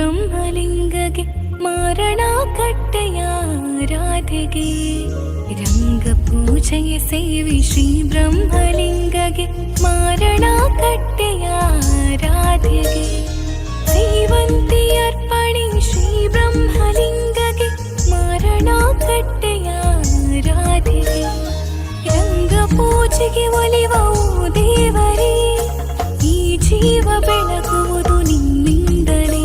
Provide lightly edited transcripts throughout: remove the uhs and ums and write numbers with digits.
ಬ್ರಹ್ಮಲಿಂಗಗೆ ಮಾರಣ ಕಟ್ಟೆಯ ರಾಧೆಗೆ ರಂಗ ಪೂಜೆಯ ಸೇವಿ ಶ್ರೀ ಬ್ರಹ್ಮಲಿಂಗಗೆ ಮಾರಣ ಕಟ್ಟೆಯ ರಾಧೆಗೆ ಸೇವಂತಿ ಅರ್ಪಣೆ ಶ್ರೀ ಬ್ರಹ್ಮಲಿಂಗಗೆ ಮಾರಣ ಕಟ್ಟೆಯ ರಾಧೆಗೆ ರಂಗ ಪೂಜೆಗೆ ಒಲಿವವು ದೇವರೇ ಈ ಜೀವ ಬೆಳಗುವುದು ನಿನ್ನಿಂದಲೇ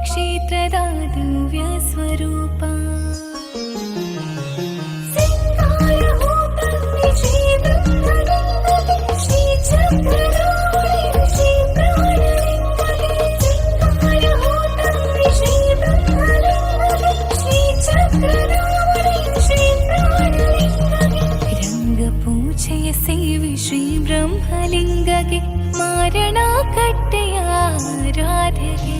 ಕ್ಷೇತ್ರದ ದಿವ್ಯ ಸ್ವರೂಪ ರಂಗ ಪೂಜೆಯ ಸೇವಿ ಶ್ರೀ ಬ್ರಹ್ಮಲಿಂಗಗೆ ಮಾರಣ ಕಟ್ಟೆಯ ರಾಧೆಗೆ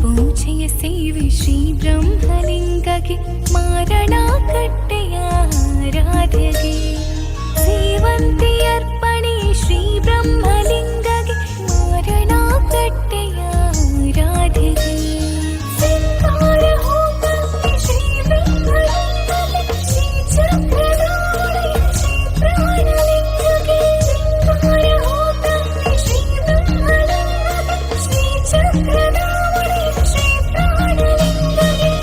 ಪೂಜೆಯ ಸೇವಿ ಶ್ರೀ ಬ್ರಹ್ಮಲಿಂಗಗೆ ಮಾರಣ ಕಟ್ಟೆಯ